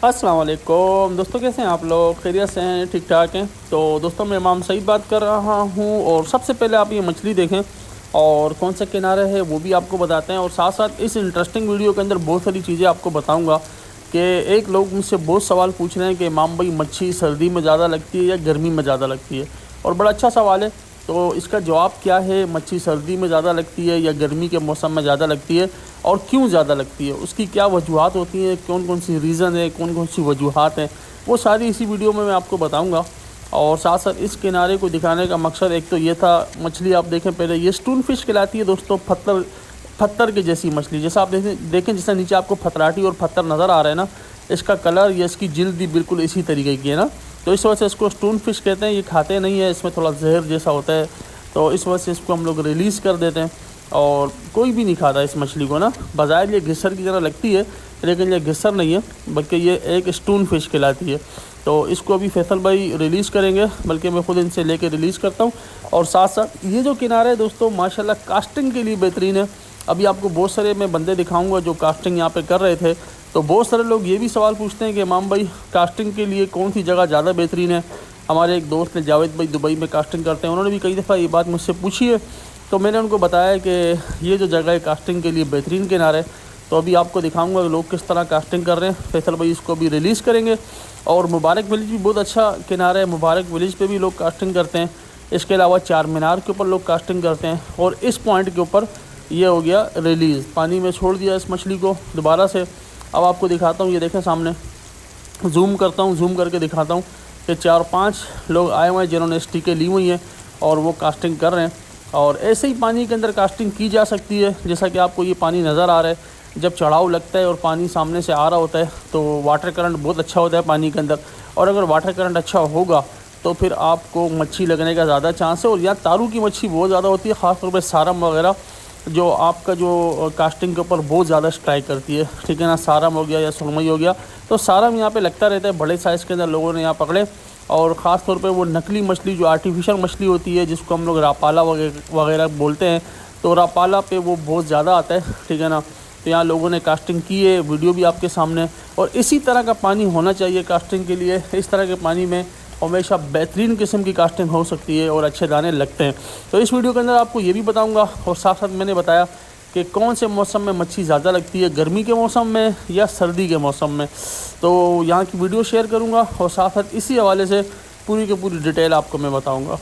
अस्सलाम वालेकुम दोस्तों, कैसे हैं आप लोग? खैरियत से हैं? ठीक ठाक हैं? तो दोस्तों मैं इमाम सईद बात कर रहा हूं और सबसे पहले आप ये मछली देखें और कौन सा किनारा है वो भी आपको बताते हैं। और साथ साथ इस इंटरेस्टिंग वीडियो के अंदर बहुत सारी चीज़ें आपको बताऊंगा कि एक लोग मुझसे बहुत सवाल पूछ रहे हैं कि इमाम भाई मच्छी सर्दी में ज़्यादा लगती है या गर्मी में ज़्यादा लगती है, और बड़ा अच्छा सवाल है। तो इसका जवाब क्या है, मच्छी सर्दी में ज़्यादा लगती है या गर्मी के मौसम में ज़्यादा लगती है, और क्यों ज़्यादा लगती है, उसकी क्या वजूहत होती हैं, कौन कौन सी रीज़न है, कौन कौन सी वजूहत हैं, वो सारी इसी वीडियो में मैं आपको बताऊंगा। और साथ साथ इस किनारे को दिखाने का मकसद एक तो ये था, मछली आप देखें पहले, ये स्टून फिश कहलाती है दोस्तों, पत्थर के जैसी मछली। जैसा आप देखें जैसा नीचे आपको पथराटी और पत्थर नज़र आ रहे हैं ना, इसका कलर या इसकी जिल्द भी बिल्कुल इसी तरीके की है ना। तो इस वजह से इसको स्टून फिश कहते हैं। ये खाते नहीं है, इसमें थोड़ा जहर जैसा होता है, तो इस वजह से इसको हम लोग रिलीज़ कर देते हैं। और कोई भी नहीं खाता इस मछली को ना। बज़ाहिर ये घिसर की तरह लगती है, लेकिन ये घिसर नहीं है, बल्कि ये एक स्टून फिश कहलाती है। तो इसको अभी फैसल भाई रिलीज़ करेंगे, बल्कि मैं ख़ुद इनसे लेके रिलीज़ करता हूँ। और साथ साथ ये जो किनारा है दोस्तों, माशाल्लाह कास्टिंग के लिए बेहतरीन है। अभी आपको बहुत सारे मैं बंदे दिखाऊंगा जो कास्टिंग यहाँ पे कर रहे थे। तो बहुत सारे लोग ये भी सवाल पूछते हैं कि इमाम भाई कास्टिंग के लिए कौन सी जगह ज़्यादा बेहतरीन है। हमारे एक दोस्त ने, जावेद भाई, दुबई में कास्टिंग करते हैं, उन्होंने भी कई दफ़ा ये बात मुझसे पूछी है। तो मैंने उनको बताया कि ये जो जगह है कास्टिंग के लिए बेहतरीन किनारा है। तो अभी आपको दिखाऊंगा लोग किस तरह कास्टिंग कर रहे हैं। फैसल भाई इसको भी रिलीज़ करेंगे। और मुबारक विलेज भी बहुत अच्छा किनारा है, मुबारक विलेज पे भी लोग कास्टिंग करते हैं। इसके अलावा चार मीनार के ऊपर लोग कास्टिंग करते हैं। और इस पॉइंट के ऊपर ये हो गया रिलीज़, पानी में छोड़ दिया इस मछली को दोबारा से। अब आपको दिखाता हूँ, ये देखें सामने, जूम करता हूँ, जूम करके दिखाता हूँ कि 4-5 लोग आए हुए हैं जिन्होंने स्टिकें ली हुई हैं और वो कास्टिंग कर रहे हैं। और ऐसे ही पानी के अंदर कास्टिंग की जा सकती है। जैसा कि आपको ये पानी नज़र आ रहा है, जब चढ़ाव लगता है और पानी सामने से आ रहा होता है तो वाटर करंट बहुत अच्छा होता है पानी के अंदर। और अगर वाटर करंट अच्छा होगा तो फिर आपको मच्छी लगने का ज़्यादा चांस है। और यहाँ तारू की मच्छी बहुत ज़्यादा होती है, ख़ास तौर पर सारम वगैरह, जो आपका जो कास्टिंग के ऊपर बहुत ज़्यादा स्ट्राइक करती है, ठीक है ना। सारम हो गया या सुरमई हो गया, तो सारम यहाँ पे लगता रहता है। बड़े साइज़ के अंदर लोगों ने यहाँ पकड़े। और ख़ास तौर पे वो नकली मछली जो आर्टिफिशियल मछली होती है, जिसको हम लोग रापाला वगैरह बोलते हैं, तो रापाला पे वो बहुत ज़्यादा आता है, ठीक है ना। तो यहाँ लोगों ने कास्टिंग की है, वीडियो भी आपके सामने। और इसी तरह का पानी होना चाहिए कास्टिंग के लिए। इस तरह के पानी में हमेशा बेहतरीन किस्म की कास्टिंग हो सकती है और अच्छे दाने लगते हैं। तो इस वीडियो के अंदर आपको ये भी बताऊंगा। और साथ साथ मैंने बताया कि कौन से मौसम में मच्छी ज़्यादा लगती है, गर्मी के मौसम में या सर्दी के मौसम में। तो यहाँ की वीडियो शेयर करूँगा और साथ साथ इसी हवाले से पूरी की पूरी डिटेल आपको मैं बताऊँगा।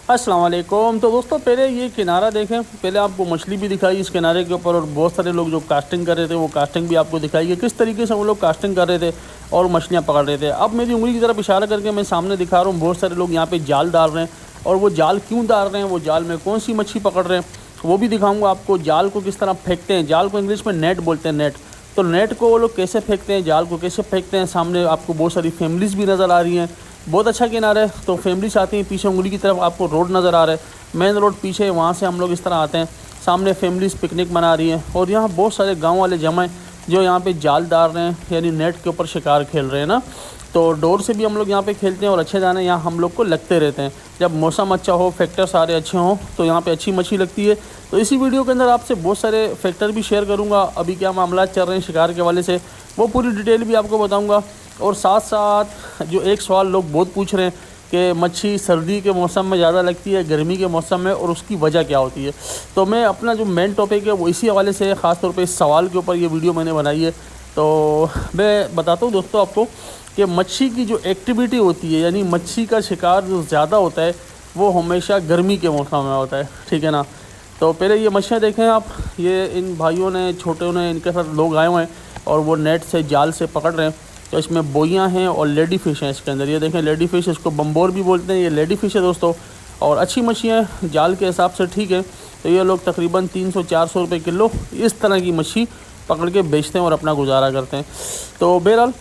अस्सलाम वालेकुम। तो दोस्तों पहले ये किनारा देखें, पहले आपको मछली भी दिखाई इस किनारे के ऊपर, और बहुत सारे लोग जो कास्टिंग कर रहे थे वो कास्टिंग भी आपको दिखाई कि किस तरीके से वो लोग कास्टिंग कर रहे थे और मछलियाँ पकड़ रहे थे। अब मेरी उंगली की तरफ इशारा करके मैं सामने दिखा रहा हूँ, बहुत सारे लोग यहाँ पे जाल डाल रहे हैं। और वो जाल क्यों डाल रहे हैं, वो जाल में कौन सी मच्छी पकड़ रहे हैं, वो भी दिखाऊँगा आपको। जाल को किस तरह फेंकते हैं, जाल को इंग्लिश में नेट बोलते हैं, नेट। तो नेट को वो लोग कैसे फेंकते हैं, जाल को कैसे फेंकते हैं, सामने आपको बहुत सारी फैमिलीज़ भी नज़र आ रही हैं। बहुत अच्छा किनारा है, तो फैमिलीज आती हैं। पीछे उंगली की तरफ आपको रोड नज़र आ रहा है, मेन रोड पीछे, वहाँ से हम लोग इस तरह आते हैं। सामने फैमिलीज़ पिकनिक मना रही हैं और यहाँ बहुत सारे गांव वाले जमा हैं जो यहाँ पे जाल डाल रहे हैं, यानी नेट के ऊपर शिकार खेल रहे हैं ना। तो डोर से भी हम लोग यहाँ पे खेलते हैं और अच्छे दाने यहाँ हम लोग को लगते रहते हैं। जब मौसम अच्छा हो, फैक्टर सारे अच्छे हों, तो यहाँ पे अच्छी मछली लगती है। तो इसी वीडियो के अंदर आपसे बहुत सारे फैक्टर भी शेयर करूँगा। अभी क्या मामला चल रहे हैं शिकार के हवाले से, वो पूरी डिटेल भी आपको बताऊँगा। और साथ साथ जो एक सवाल लोग बहुत पूछ रहे हैं कि मच्छी सर्दी के मौसम में ज़्यादा लगती है, गर्मी के मौसम में, और उसकी वजह क्या होती है। तो मैं अपना जो मेन टॉपिक है वो इसी हवाले से, ख़ास तौर पे इस सवाल के ऊपर ये वीडियो मैंने बनाई है। तो मैं बताता हूँ दोस्तों आपको कि मच्छी की जो एक्टिविटी होती है, यानी मच्छी का शिकार जो ज़्यादा होता है, वो हमेशा गर्मी के मौसम में होता है, ठीक है ना। तो पहले ये मछलियाँ देखें आप, ये इन भाइयों ने, छोटों ने, इनके साथ लोग आए हुए हैं और वो नेट से, जाल से पकड़ रहे हैं। तो इसमें बोइयाँ हैं और लेडी फ़िश हैं इसके अंदर। ये देखें लेडी फ़िश, इसको बम्बोर भी बोलते हैं, ये लेडी फ़िश है दोस्तों। और अच्छी मछलियाँ जाल के हिसाब से, ठीक है। तो ये लोग तकरीबन 300-400 रुपये किलो इस तरह की मछली पकड़ के बेचते हैं और अपना गुजारा करते हैं। तो बहरहाल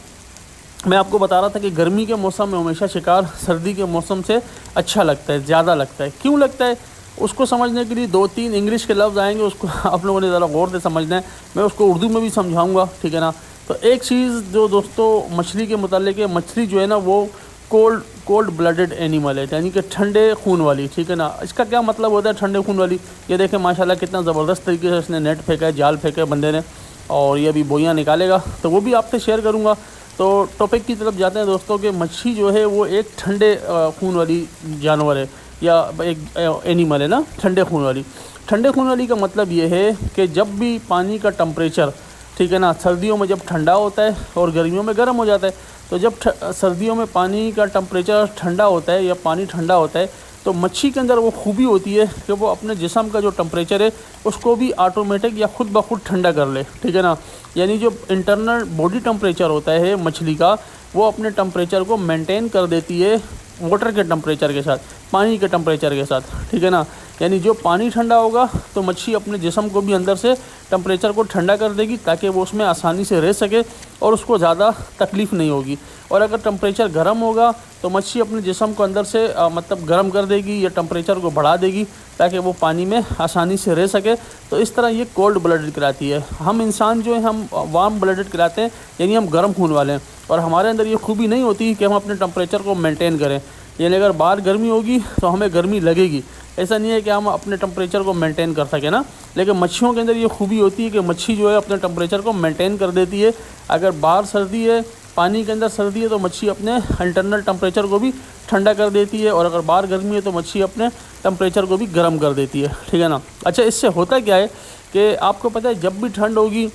मैं आपको बता रहा था कि गर्मी के मौसम में हमेशा शिकार सर्दी के मौसम से अच्छा लगता है, ज़्यादा लगता है। क्यों लगता है, उसको समझने के लिए 2-3 इंग्लिश के लफ्ज़ आएंगे, उसको आप लोगों ने ज़रा गौर से समझना है। मैं उसको उर्दू में भी समझाऊंगा, ठीक है ना। तो एक चीज़ जो दोस्तों मछली के मुतालिक है, मछली जो है ना वो कोल्ड ब्लडेड एनिमल है, यानी कि ठंडे खून वाली, ठीक है ना। इसका क्या मतलब होता है ठंडे खून वाली, ये देखें माशाल्लाह कितना ज़बरदस्त तरीके से इसने नेट फेंका है, जाल फेंका है बंदे ने। اور یہ ابھی बोइयाँ निकालेगा, तो वो भी आपसे शेयर करूँगा। तो टॉपिक की तरफ जाते हैं दोस्तों कि मच्छी जो है वो एक ठंडे खून वाली जानवर है या एक एनिमल है ना, ठंडे खून वाली। ठंडे खून वाली का मतलब ये है कि जब भी पानी का टेम्परेचर, ठीक है ना, सर्दियों में जब ठंडा होता है और गर्मियों में गर्म हो जाता है, तो जब सर्दियों में पानी का टेम्परेचर ठंडा होता है या पानी ठंडा होता है, तो मच्छी के अंदर वो खूबी होती है कि वो अपने जिस्म का जो टेम्परेचर है उसको भी ऑटोमेटिक या खुद ब खुद ठंडा कर ले, ठीक है ना। यानी जो इंटरनल बॉडी टेम्परेचर होता है मछली का, वो अपने टेम्परेचर को मेंटेन कर देती है वाटर के टेम्परेचर के साथ, पानी के टेम्परेचर के साथ, ठीक है ना। यानी जो पानी ठंडा होगा तो मच्छी अपने जिस्म को भी अंदर से टेम्परेचर को ठंडा कर देगी ताकि वो उसमें आसानी से रह सके और उसको ज़्यादा तकलीफ़ नहीं होगी। और अगर टेम्परेचर गर्म होगा तो मच्छी अपने जिस्म को अंदर से मतलब गर्म कर देगी या टेम्परेचर को बढ़ा देगी ताकि वो पानी में आसानी से रह सके। तो इस तरह ये कोल्ड ब्लडेड कहलाती है। हम इंसान जो है हम वार्म ब्लडेड कहलाते हैं, यानी हम गर्म खून वाले हैं, और हमारे अंदर ये खूबी नहीं होती कि हम अपने टेम्परेचर को मेंटेन करें। यानी अगर बाहर गर्मी होगी तो हमें गर्मी लगेगी, ऐसा नहीं है कि हम अपने टेम्परेचर को मेंटेन कर सकें ना। लेकिन मच्छियों के अंदर ये खूबी होती है कि मच्छी जो है अपने टेम्परेचर को मेंटेन कर देती है। अगर बाहर सर्दी है, पानी के अंदर सर्दी है, तो मच्छी अपने इंटरनल टेम्परेचर को भी ठंडा कर देती है, और अगर बाहर गर्मी है तो मच्छी अपने टेम्परेचर को भी गर्म कर देती है, ठीक है ना। अच्छा, इससे होता क्या है कि आपको पता है जब भी ठंड होगी,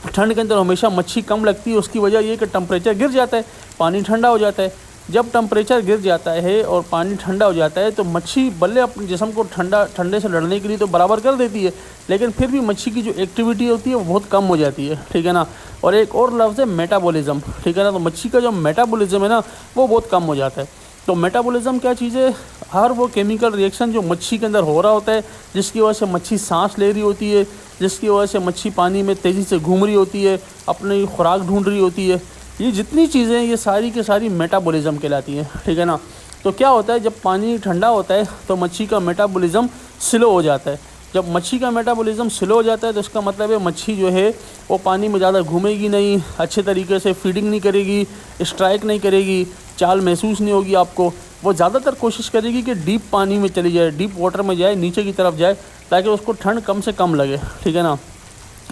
ठंड के अंदर हमेशा मच्छी कम लगती है। उसकी वजह ये कि टेम्परेचर गिर जाता है, पानी ठंडा हो जाता है। जब टेम्परेचर गिर जाता है और पानी ठंडा हो जाता है तो मच्छी बल्ले अपने जिस्म को ठंडे से लड़ने के लिए तो बराबर कर देती है, लेकिन फिर भी मच्छी की जो एक्टिविटी होती है वो बहुत कम हो जाती है, ठीक है ना। और एक और लफ्ज़ है मेटाबॉलिज्म, ठीक है ना। तो मच्छी का जो मेटाबॉलिज्म है ना वो बहुत कम हो जाता है। तो मेटाबॉलिज्म क्या चीज़ है? हर वो केमिकल रिएक्शन जो मच्छी के अंदर हो रहा होता है, जिसकी वजह से मच्छी सांस ले रही होती है, जिसकी वजह से मच्छी पानी में तेज़ी से घूम रही होती है, अपनी खुराक ढूंढ रही होती है, ये जितनी चीज़ें ये सारी की सारी मेटाबॉलिज्म कहलाती हैं, ठीक है ना। तो क्या होता है, जब पानी ठंडा होता है तो मच्छी का मेटाबॉलिज्म स्लो हो जाता है। जब मच्छी का मेटाबॉलिज्म स्लो हो जाता है तो इसका मतलब है मच्छी जो है वो पानी में ज़्यादा घूमेगी नहीं, अच्छे तरीके से फीडिंग नहीं करेगी, स्ट्राइक नहीं करेगी, चाल महसूस नहीं होगी आपको। वो ज़्यादातर कोशिश करेगी कि डीप पानी में चली जाए, डीप वाटर में जाए, नीचे की तरफ जाए, ताकि उसको ठंड कम से कम लगे, ठीक है ना।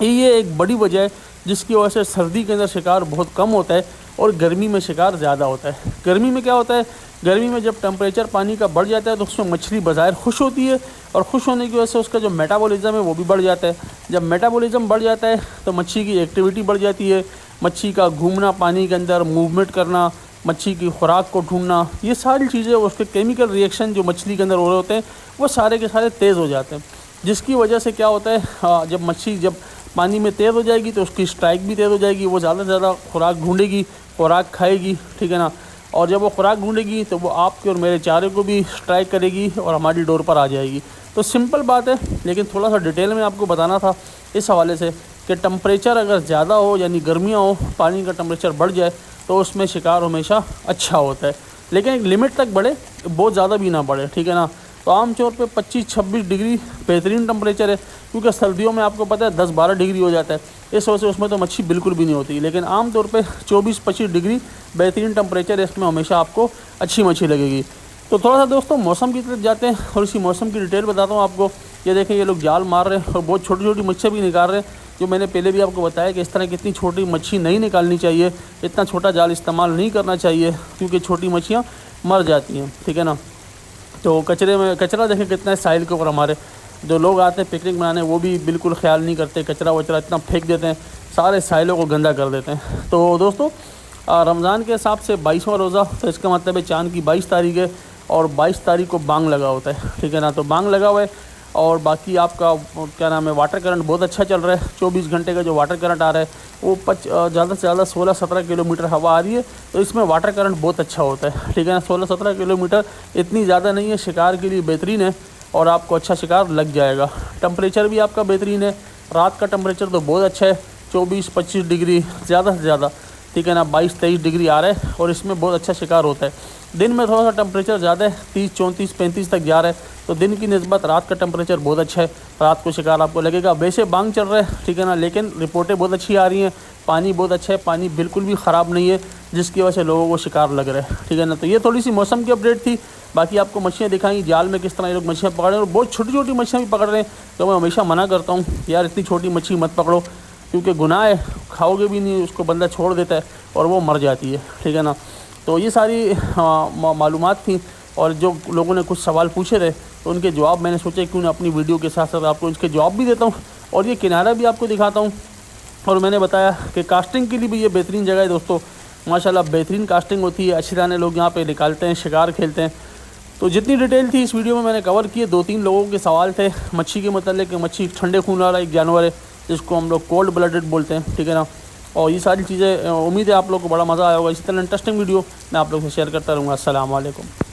ये एक बड़ी वजह है जिसकी वजह से सर्दी के अंदर शिकार बहुत कम होता है और गर्मी में शिकार ज़्यादा होता है। गर्मी में क्या होता है, गर्मी में जब टेम्परेचर पानी का बढ़ जाता है तो उसमें मछली बज़ाहिर खुश होती है, और खुश होने की वजह से उसका जो मेटाबॉलिज्म है वो भी बढ़ जाता है। जब मेटाबॉलिज्म बढ़ जाता है तो मच्छी की एक्टिविटी बढ़ जाती है, मच्छी का घूमना, पानी के अंदर मूवमेंट करना, मच्छी की खुराक को ढूंढना, ये सारी चीज़ें, उसके केमिकल रिएक्शन जो मछली के अंदर हो रहे होते हैं वो सारे के सारे तेज़ हो जाते हैं। जिसकी वजह से क्या होता है, जब मच्छी जब पानी में तेज़ हो जाएगी तो उसकी स्ट्राइक भी तेज़ हो जाएगी, वो ज़्यादा से ज़्यादा खुराक ढूंढेगी, खुराक खाएगी, ठीक है ना। और जब वो खुराक ढूंढेगी तो वो आपके और मेरे चारे को भी स्ट्राइक करेगी और हमारी डोर पर आ जाएगी। तो सिंपल बात है, लेकिन थोड़ा सा डिटेल में आपको बताना था इस हवाले से कि टेम्परेचर अगर ज़्यादा हो, यानी गर्मियाँ हो, पानी का टेम्परेचर बढ़ जाए तो उसमें शिकार हमेशा अच्छा होता है, लेकिन एक लिमिट तक बढ़े, बहुत ज़्यादा भी ना बढ़े, ठीक है ना। तो आम तौर पे 25-26 डिग्री बेहतरीन टेम्परेचर है, क्योंकि सर्दियों में आपको पता है 10-12 डिग्री हो जाता है, इस वजह से उसमें तो मच्छी बिल्कुल भी नहीं होती। लेकिन आम तौर पे 24-25 डिग्री बेहतरीन टेम्परेचर है, इसमें हमेशा आपको अच्छी मच्छी लगेगी। तो थोड़ा सा दोस्तों मौसम की तरफ जाते हैं और इसी मौसम की डिटेल बताता हूँ आपको। ये देखें, ये लोग जाल मार रहे हैं और बहुत छोटी छोटी मच्छियाँ भी निकाल रहे हैं, जो मैंने पहले भी आपको बताया कि इस तरह की इतनी छोटी मच्छी नहीं निकालनी चाहिए, इतना छोटा जाल इस्तेमाल नहीं करना चाहिए, क्योंकि छोटी मच्छियाँ मर जाती हैं, ठीक है ना। तो कचरे में कचरा देखें कितना है साहिल के ऊपर, हमारे जो लोग आते हैं पिकनिक मनाने वो भी बिल्कुल ख्याल नहीं करते, कचरा वचरा इतना फेंक देते हैं, सारे साहिलों को गंदा कर देते हैं। तो दोस्तों रमज़ान के हिसाब से 22वां रोज़ा, तो इसका मतलब है चाँद की 22 तारीख है और 22 तारीख को बांग लगा होता है, ठीक है ना। तो बांग लगा हुआ है और बाकी आपका क्या नाम है, वाटर करंट बहुत अच्छा चल रहा है। 24 घंटे का जो वाटर करंट आ रहा है वो ज़्यादा से ज़्यादा 16-17 किलोमीटर हवा आ रही है, तो इसमें वाटर करंट बहुत अच्छा होता है, ठीक है ना। 16-17 किलोमीटर इतनी ज़्यादा नहीं है, शिकार के लिए बेहतरीन है और आपको अच्छा शिकार लग जाएगा। टेम्परेचर भी आपका बेहतरीन है, रात का टेम्परेचर तो बहुत अच्छा है, 24-25 डिग्री ज़्यादा से ज़्यादा, ठीक है ना। 22-23 डिग्री आ रहा है और इसमें बहुत अच्छा शिकार होता है। दिन में थोड़ा सा टेम्परेचर ज़्यादा है, 30-34-35 तक जा रहा है, तो दिन की निस्बत रात का टेम्परेचर बहुत अच्छा है, रात को शिकार आपको लगेगा। वैसे बांग चल रहा है, ठीक है ना, लेकिन रिपोर्टें बहुत अच्छी आ रही हैं, पानी बहुत अच्छा है, पानी बिल्कुल भी ख़राब नहीं है, जिसकी वजह से लोगों को शिकार लग रहा है, ठीक है ना। तो ये थोड़ी सी मौसम की अपडेट थी। बाकी आपको मछलियाँ दिखाई जाल में किस तरह ये लोग मछलियाँ पकड़ रहे हैं, और बहुत छोटी छोटी मछलियाँ भी पकड़ रहे हैं। तो मैं हमेशा मना करता हूँ यार इतनी छोटी मछली मत पकड़ो, کیونکہ گناہ ہے، کھاؤ گے بھی نہیں، اس کو بندہ چھوڑ دیتا ہے اور وہ مر جاتی ہے، ٹھیک ہے نا۔ تو یہ ساری معلومات تھیں، اور جو لوگوں نے کچھ سوال پوچھے تھے تو ان کے جواب میں نے سوچا کیوں نہ اپنی ویڈیو کے ساتھ ساتھ آپ کو اس کے جواب بھی دیتا ہوں اور یہ کنارہ بھی آپ کو دکھاتا ہوں۔ اور میں نے بتایا کہ کاسٹنگ کے لیے بھی یہ بہترین جگہ ہے دوستو، ماشاءاللہ بہترین کاسٹنگ ہوتی ہے، اچھی طرح لوگ یہاں پہ نکالتے ہیں، شکار کھیلتے ہیں۔ تو جتنی ڈیٹیل تھی اس ویڈیو میں نے کور کی ہے۔ 2-3 لوگوں کے سوال تھے مچھی کے متعلق کہ مچھی ٹھنڈے خون والا ایک جانور ہے جس کو ہم لوگ کولڈ بلڈڈ بولتے ہیں، ٹھیک ہے نا۔ اور یہ ساری چیزیں امید ہے آپ لوگوں کو بڑا مزہ آیا ہوگا۔ اسی طرح انٹرسٹنگ ویڈیو میں آپ لوگوں سے شیئر کرتا رہوں گا۔ السلام علیکم۔